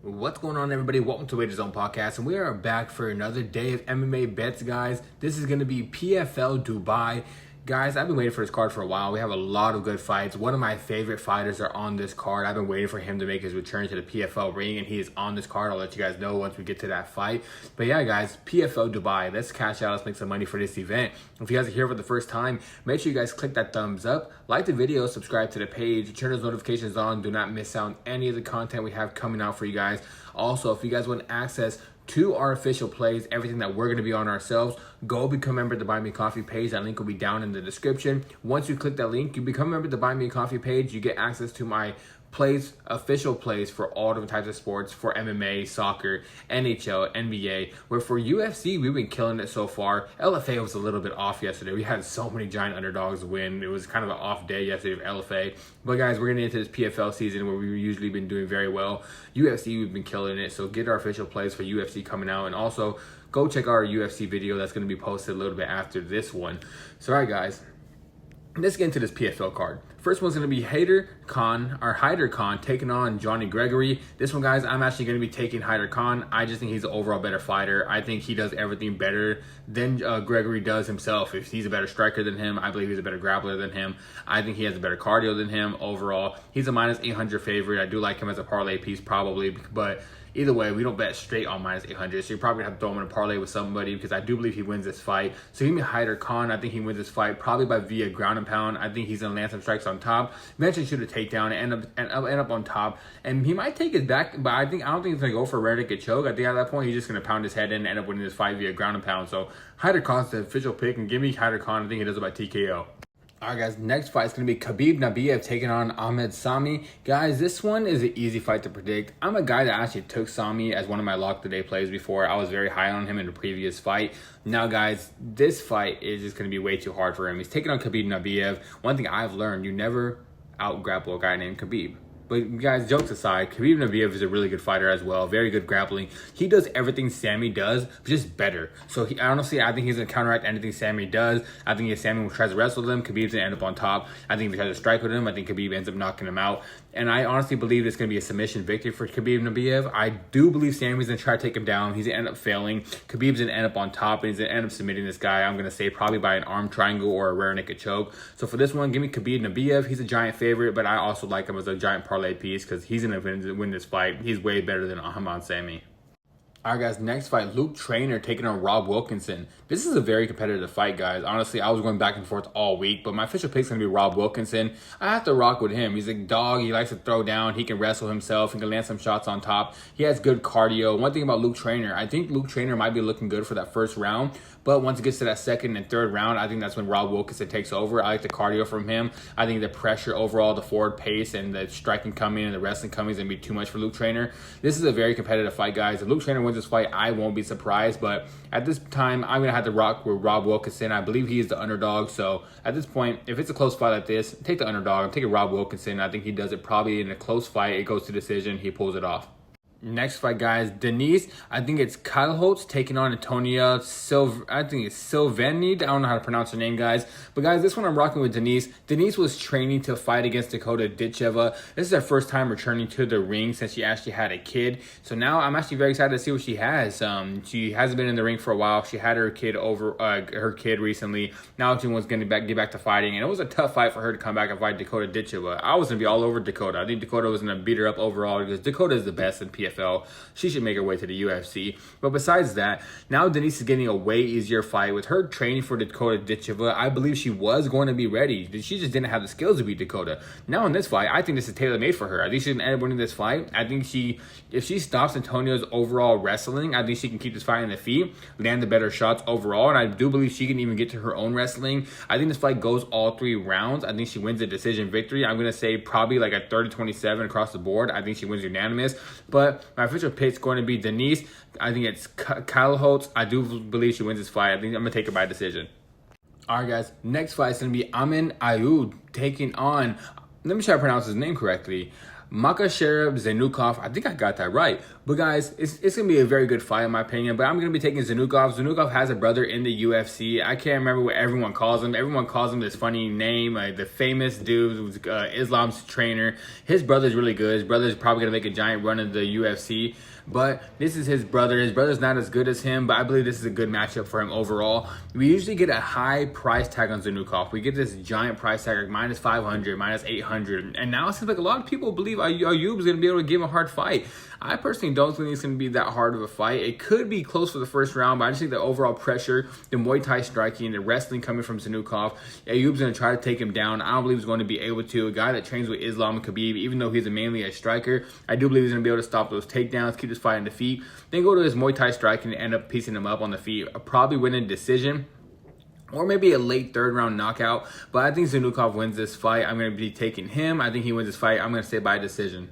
What's going on, everybody? Welcome to Wager Zone Podcast, and we are back for another day of MMA bets, guys. This is going to be PFL Dubai. Guys, I've been waiting for this card for a while. We have a lot of good fights. One of my favorite fighters are on this card. I've been waiting for him to make his return to the PFL ring, and he is on this card. I'll let you guys know once we get to that fight. But yeah, guys, PFL Dubai. Let's cash out. Let's make some money for this event. If you guys are here for the first time, make sure you guys click that thumbs up, like the video, subscribe to the page, turn those notifications on. Do not miss out on any of the content we have coming out for you guys. Also, if you guys want access to our official plays, everything that we're going to be on ourselves, go become a member of the Buy Me Coffee page. That link will be down in the description. Once you click that link, you become a member of the Buy Me Coffee page. You get access to my plays, official plays for all different types of sports, for MMA, soccer, NHL, NBA. Where for UFC, we've been killing it so far. LFA was a little bit off yesterday. We had so many giant underdogs win. It was kind of an off day yesterday of LFA. But guys, we're getting into this PFL season where we've usually been doing very well. UFC, we've been killing it. So get our official plays for UFC coming out. And also, go check our UFC video that's going to be posted a little bit after this one. So, all right, guys. Let's get into this PFL card. First one's going to be Hyder Khan taking on Johnny Gregory. This one, guys, I'm actually going to be taking Hyder Khan. I just think he's an overall better fighter. I think he does everything better than Gregory does himself. If he's a better striker than him, I believe he's a better grappler than him. I think he has a better cardio than him overall. He's a minus 800 favorite. I do like him as a parlay piece probably, but either way, we don't bet straight on minus 800, so you're probably going to have to throw him in a parlay with somebody because I do believe he wins this fight. So give me Hyder Khan. I think he wins this fight probably by via ground and pound. I think he's going to land some strikes on top, eventually shoot a takedown, and end up on top. And he might take his back, but I don't think he's going to go for a rear naked choke. I think at that point, he's just going to pound his head in and end up winning this fight via ground and pound. So Hyder Khan's the official pick, and give me Hyder Khan. I think he does it by TKO. All right, guys, next fight is going to be Khabib Nurmagomedov taking on Ahmed Sami. Guys, this one is an easy fight to predict. I'm a guy that actually took Sami as one of my lock today plays before. I was very high on him in the previous fight. Now, guys, this fight is just going to be way too hard for him. He's taking on Khabib Nurmagomedov. One thing I've learned, you never out-grapple a guy named Khabib. But guys, jokes aside, Khabib Nurmagomedov is a really good fighter as well. Very good grappling. He does everything Sami does, but just better. So honestly, I think he's going to counteract anything Sami does. I think if Sami tries to wrestle him, Khabib's going to end up on top. I think if he tries to strike with him, I think Khabib ends up knocking him out. And I honestly believe it's going to be a submission victory for Khabib Nurmagomedov. I do believe Sami's going to try to take him down. He's going to end up failing. Khabib's going to end up on top, and he's going to end up submitting this guy. I'm going to say probably by an arm triangle or a rear naked choke. So for this one, give me Khabib Nurmagomedov. He's a giant favorite, but I also like him as a giant parlay piece because he's going to win this fight. He's way better than Ahmed Sami. All right, guys, next fight, Luke Traynor taking on Rob Wilkinson. This is a very competitive fight, guys. Honestly, I was going back and forth all week, but my official pick is going to be Rob Wilkinson. I have to rock with him. He's a dog. He likes to throw down. He can wrestle himself. He can land some shots on top. He has good cardio. One thing about Luke Traynor, I think Luke Traynor might be looking good for that first round, but once it gets to that second and third round, I think that's when Rob Wilkinson takes over. I like the cardio from him. I think the pressure overall, the forward pace, and the striking coming and the wrestling coming is going to be too much for Luke Traynor. This is a very competitive fight, guys. If Luke Traynor wins this fight, I won't be surprised, but at this time, I'm going to have to rock with Rob Wilkinson. I believe he is the underdog, so at this point, if it's a close fight like this, take the underdog. I'm taking Rob Wilkinson. I think he does it probably in a close fight. It goes to decision. He pulls it off. Next fight, guys, Denise. I think it's Kalholtz taking on Antonia I think it's Silvanid. I don't know how to pronounce her name, guys. But, guys, this one I'm rocking with Denise. Denise was training to fight against Dakota Ditcheva. This is her first time returning to the ring since she actually had a kid. So now I'm actually very excited to see what she has. She hasn't been in the ring for a while. She had her kid recently. Now she wants to get back to fighting. And it was a tough fight for her to come back and fight Dakota Ditcheva. I was going to be all over Dakota. I think Dakota was going to beat her up overall because Dakota is the best in PFL. She should make her way to the UFC. But besides that, now Denise is getting a way easier fight. With her training for Dakota Ditcheva, I believe she was going to be ready. She just didn't have the skills to beat Dakota. Now in this fight, I think this is tailor-made for her. I think she's going to end up winning this fight. I think if she stops Antonio's overall wrestling, I think she can keep this fight on the feet, land the better shots overall, and I do believe she can even get to her own wrestling. I think this fight goes all 3 rounds. I think she wins a decision victory. I'm going to say probably like a 30-27 across the board. I think she wins unanimous. But my official pick is going to be Denise. I think it's Kalholtz. I do believe she wins this fight. I think I'm going to take her by decision. All right, guys. Next fight is going to be Amin Ayud taking on, let me try to pronounce his name correctly, Makhachev Zanukov. I think I got that right. But guys, it's going to be a very good fight in my opinion. But I'm going to be taking Zanukov. Zanukov has a brother in the UFC. I can't remember what everyone calls him. Everyone calls him this funny name, like the famous dude who's Islam's trainer. His brother's really good. His brother's probably going to make a giant run in the UFC. But this is his brother. His brother's not as good as him, but I believe this is a good matchup for him overall. We usually get a high price tag on Zanukov. We get this giant price tag, like minus 500, minus 800. And now it seems like a lot of people believe Ayub's going to be able to give him a hard fight. I personally don't think it's going to be that hard of a fight. It could be close for the first round, but I just think the overall pressure, the Muay Thai striking, the wrestling coming from Zanukov, Ayub's going to try to take him down. I don't believe he's going to be able to. A guy that trains with Islam and Khabib, even though he's mainly a striker, I do believe he's going to be able to stop those takedowns, keep this fight on the feet, then go to his Muay Thai striking and end up piecing him up on the feet. Probably winning decision, or maybe a late third round knockout. But I think Zanukov wins this fight. I'm going to be taking him. I think he wins this fight. I'm going to say by decision.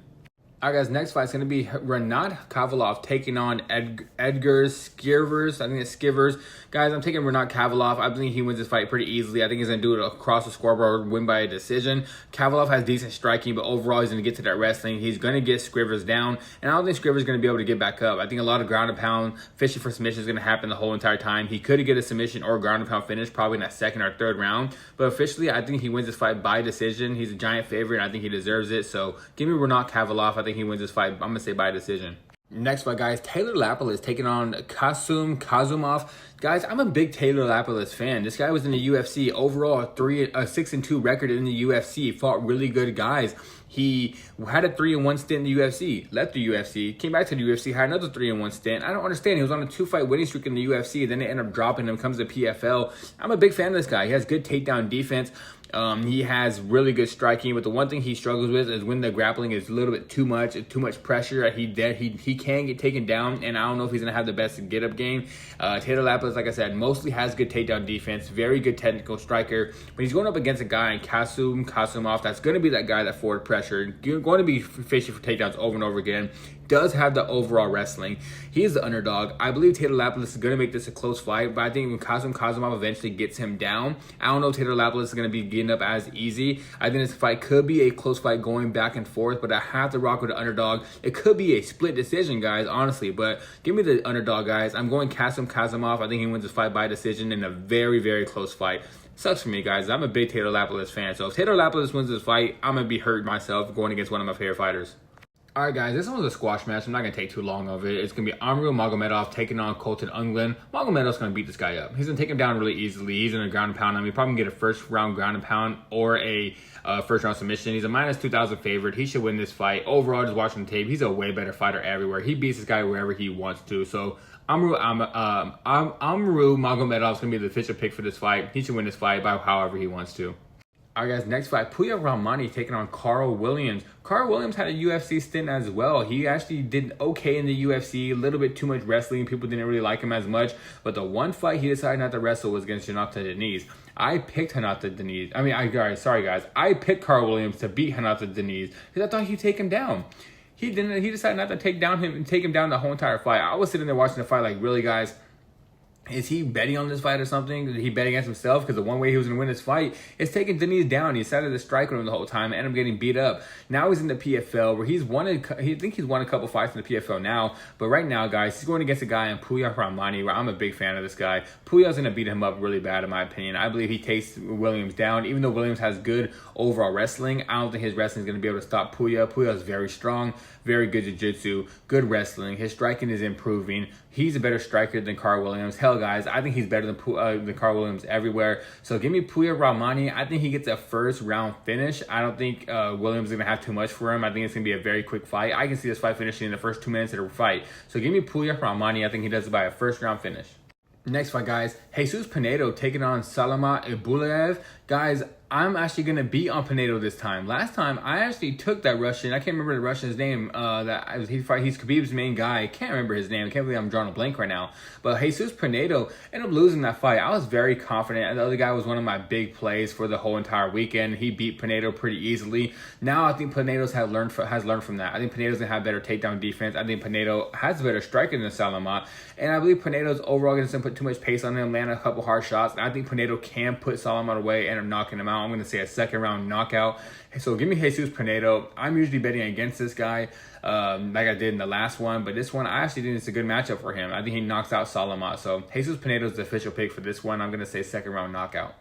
All right, guys, next fight is going to be Renat Kavalov taking on Edgar Skivers. I think it's Skivers. Guys, I'm taking Renat Kavalov. I think he wins this fight pretty easily. I think he's going to do it across the scoreboard, win by a decision. Kavalov has decent striking, but overall he's going to get to that wrestling. He's going to get Skivers down, and I don't think Skivers is going to be able to get back up. I think a lot of ground and pound, fishing for submission is going to happen the whole entire time. He could get a submission or ground and pound finish probably in that second or third round, but officially I think he wins this fight by decision. He's a giant favorite, and I think he deserves it. So give me Renat Kavalov. I think he wins this fight. I'm going to say by decision. Next fight, guys, Taylor Lapilus taking on Kasum Kazumov. Guys, I'm a big Taylor Lapilus fan. This guy was in the UFC. Overall, a 6-2 record in the UFC. Fought really good guys. He had a 3-1 stint in the UFC, left the UFC, came back to the UFC, had another 3-1 stint. I don't understand. He was on a 2-fight winning streak in the UFC. Then they end up dropping him, comes to PFL. I'm a big fan of this guy. He has good takedown defense. He has really good striking, but the one thing he struggles with is when the grappling is a little bit too much pressure. He can get taken down, and I don't know if he's gonna have the best get-up game. Taylor Lapilus, like I said, mostly has good takedown defense, very good technical striker, but he's going up against a guy in Kasumov that's gonna be that guy that forward pressure. You're going to be fishing for takedowns over and over again. Does have the overall wrestling. He is the underdog. I believe Taylor Lapilus is going to make this a close fight, but I think when Kazumov eventually gets him down, I don't know if Taylor Lapilus is going to be getting up as easy. I think this fight could be a close fight going back and forth, but I have to rock with the underdog. It could be a split decision, guys, honestly, but give me the underdog, guys. I'm going Kazumov. I think he wins this fight by decision in a very, very close fight. Sucks for me, guys. I'm a big Taylor Lapilus fan, so if Taylor Lapilus wins this fight, I'm going to be hurt myself going against one of my favorite fighters. All right, guys, this one was a squash match. I'm not going to take too long of it. It's going to be Magomedov taking on Colton Unglen. Magomedov's going to beat this guy up. He's going to take him down really easily. He's in a ground and pound. I mean, probably get a first round ground and pound or a first round submission. He's a minus 2,000 favorite. He should win this fight. Overall, just watching the tape, he's a way better fighter everywhere. He beats this guy wherever he wants to. So Amru Magomedov's going to be the official pick for this fight. He should win this fight by however he wants to. All right, guys, next fight, Puya Ramani taking on Carl Williams. Carl Williams had a UFC stint as well. He actually did okay in the UFC, a little bit too much wrestling. People didn't really like him as much. But the one fight he decided not to wrestle was against Renata Deniz. I picked Renata Deniz. I picked Carl Williams to beat Renata Deniz because I thought he'd take him down. He didn't. He decided not to take him down the whole entire fight. I was sitting there watching the fight like, really, guys? Is he betting on this fight or something? Did he bet against himself? Because the one way he was going to win this fight is taking Deniz down. He decided to strike with him the whole time and ended up getting beat up. Now he's in the PFL where he's won a couple fights in the PFL now. But right now, guys, he's going against a guy in Puya Ramani where I'm a big fan of this guy. Puya's going to beat him up really bad in my opinion. I believe he takes Williams down. Even though Williams has good overall wrestling, I don't think his wrestling is going to be able to stop Puya. Puya is very strong, very good jiu-jitsu, good wrestling. His striking is improving. He's a better striker than Carl Williams. Hell, guys, I think he's better than Carl Williams everywhere. So give me Puya Ramani. I think he gets a first round finish. I don't think Williams is going to have too much for him. I think it's going to be a very quick fight. I can see this fight finishing in the first 2 minutes of the fight. So give me Puya Ramani. I think he does it by a first round finish. Next fight, guys, Jesus Pinedo taking on Salama Ibulaev. Guys, I'm actually going to beat on Pinedo this time. Last time, I actually took that Russian. I can't remember the Russian's name. He's Khabib's main guy. I can't remember his name. I can't believe I'm drawing a blank right now. But Jesus Pinedo ended up losing that fight. I was very confident. The other guy was one of my big plays for the whole entire weekend. He beat Pinedo pretty easily. Now I think Pinedo has learned from that. I think Pinedo's going to have better takedown defense. I think Pinedo has better striking than Salama. And I believe Pinedo's overall going to put too much pace on him, land a couple hard shots. And I think Pinedo can put Salama away and end up knocking him out. now. I'm going to say a second round knockout. So give me Jesus Pinedo. I'm usually betting against this guy like I did in the last one, but this one I actually think it's a good matchup for him. I think he knocks out Salamat. So Jesus Pinedo is the official pick for this one. I'm going to say second round knockout.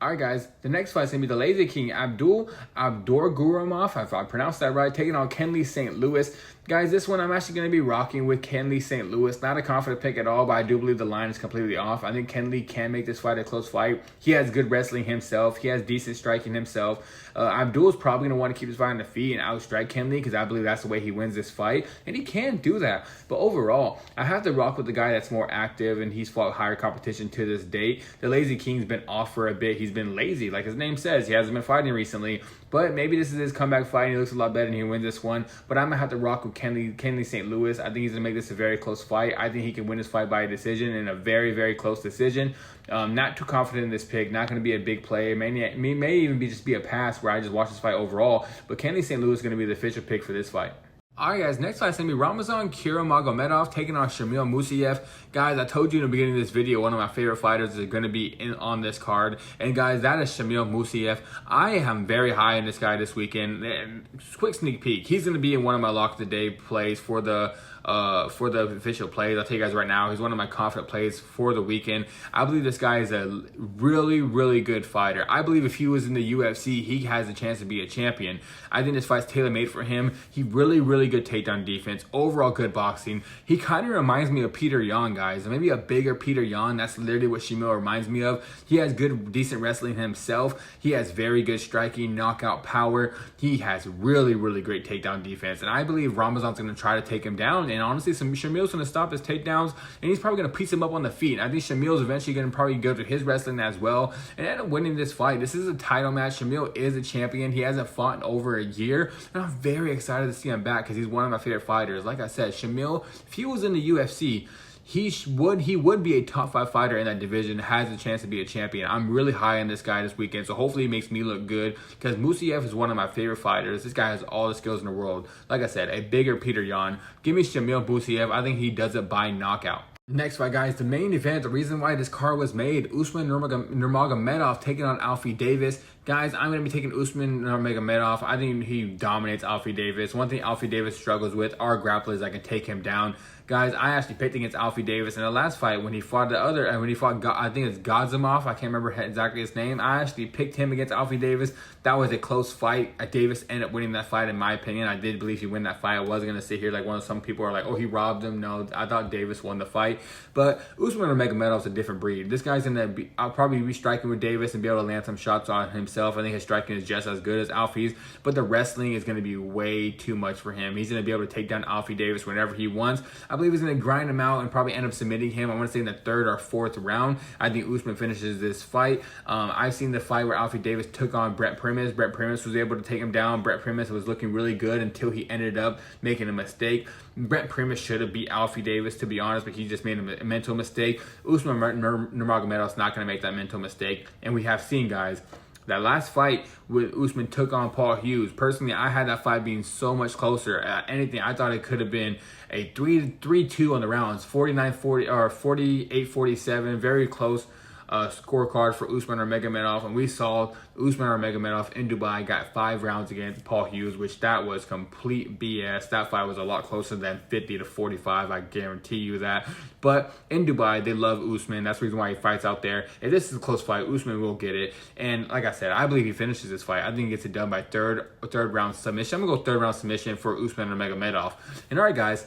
Alright guys, the next fight is going to be the Lazy King, Abdurguramov, if I pronounced that right, taking on Kenley St. Louis. Guys, this one I'm actually going to be rocking with Kenley St. Louis. Not a confident pick at all, but I do believe the line is completely off. I think Kenley can make this fight a close fight. He has good wrestling himself. He has decent striking himself. Abdul is probably going to want to keep his fight on the feet and outstrike Kenley because I believe that's the way he wins this fight. And he can do that. But overall, I have to rock with the guy that's more active and he's fought higher competition to this date. The Lazy King's been off for a bit. He's been lazy, like his name says. He hasn't been fighting recently. But maybe this is his comeback fight and he looks a lot better and he wins this one. But I'm going to have to rock with Kenley St. Louis. I think he's going to make this a very close fight. I think he can win this fight by a decision, in a very, very close decision. Not too confident in this pick. Not going to be a big play. May even just be a pass where I just watch this fight overall. But Kenley St. Louis is going to be the official pick for this fight. Alright guys, next fight is going to be Ramazan Kuramagomedov taking on Shamil Musaev. Guys, I told you in the beginning of this video, one of my favorite fighters is going to be on this card. And guys, that is Shamil Musaev. I am very high on this guy this weekend. And quick sneak peek, he's going to be in one of my lock of the day plays for the official plays. I'll tell you guys right now, he's one of my confident plays for the weekend. I believe this guy is a really, really good fighter. I believe if he was in the UFC, he has a chance to be a champion. I think this fight's tailor-made for him. He really good takedown defense, overall good boxing. He kind of reminds me of Peter Yan, guys. Maybe a bigger Peter Yan. That's literally what Shamil reminds me of. He has good, decent wrestling himself. He has very good striking, knockout power. He has really great takedown defense. And I believe Ramazan's going to try to take him down. And honestly, Shamil's going to stop his takedowns, and he's probably going to piece him up on the feet. I think Shamil's eventually going to probably go to his wrestling as well and end up winning this fight. This is a title match. Shamil is a champion. He hasn't fought in over a year, and I'm very excited to see him back because he's one of my favorite fighters. Like I said, Shamil, if he was in the UFC, he would be a top 5 fighter in that division, has a chance to be a champion. I'm really high on this guy this weekend, so hopefully he makes me look good because Musaev is one of my favorite fighters. This guy has all the skills in the world. Like I said, a bigger Peter Yan. Give me Shamil Musaev. I think he does it by knockout. Next fight, guys, the main event, the reason why this card was made, Usman Nurmagomedov taking on Alfie Davis. Guys, I'm going to be taking Usman Nurmagomedov. I think he dominates Alfie Davis. One thing Alfie Davis struggles with are grapplers that can take him down. Guys, I actually picked against Alfie Davis in the last fight when he fought I think it's Gadzimov. I can't remember exactly his name. I actually picked him against Alfie Davis. That was a close fight. Davis ended up winning that fight, in my opinion. I did believe he won that fight. I wasn't going to sit here like some people are like, oh, he robbed him. No, I thought Davis won the fight. But Usman Nurmagomedov's a different breed. This guy's going to be, I'll probably be striking with Davis and be able to land some shots on himself. I think his striking is just as good as Alfie's, but the wrestling is going to be way too much for him. He's going to be able to take down Alfie Davis whenever he wants. I believe he's going to grind him out and probably end up submitting him. I want to say in the 3rd or 4th round. I think Usman finishes this fight. I've seen the fight where Alfie Davis took on Brent Primus. Brent Primus was able to take him down. Brent Primus was looking really good until he ended up making a mistake. Brent Primus should have beat Alfie Davis, to be honest, but he just made a mental mistake. Usman Nurmagomedov's not going to make that mental mistake. And we have seen, guys, that last fight with Usman took on Paul Hughes. Personally, I had that fight being so much closer. Anything, I thought it could have been a 3-2 on the rounds, 49-40 or 48-47, very close scorecard for Usman Nurmagomedov, and we saw Usman Nurmagomedov in Dubai got 5 rounds against Paul Hughes, which that was complete BS. That fight was a lot closer than 50-45, I guarantee you that. But in Dubai, they love Usman. That's the reason why he fights out there. If this is a close fight, Usman will get it. And like I said, I believe he finishes this fight. I think he gets it done by third round submission. I'm gonna go 3rd round submission for Usman Nurmagomedov. And all right, guys,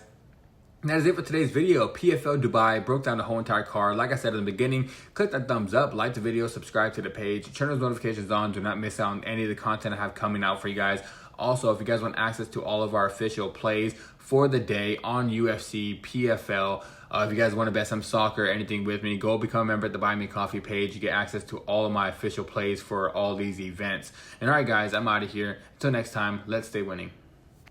that is it for today's video. PFL Dubai broke down the whole entire card. Like I said in the beginning, click that thumbs up, like the video, subscribe to the page, turn those notifications on. Do not miss out on any of the content I have coming out for you guys. Also, if you guys want access to all of our official plays for the day on UFC, PFL, if you guys want to bet some soccer or anything with me, go become a member at the Buy Me Coffee page. You get access to all of my official plays for all these events. And all right, guys, I'm out of here. Until next time, let's stay winning.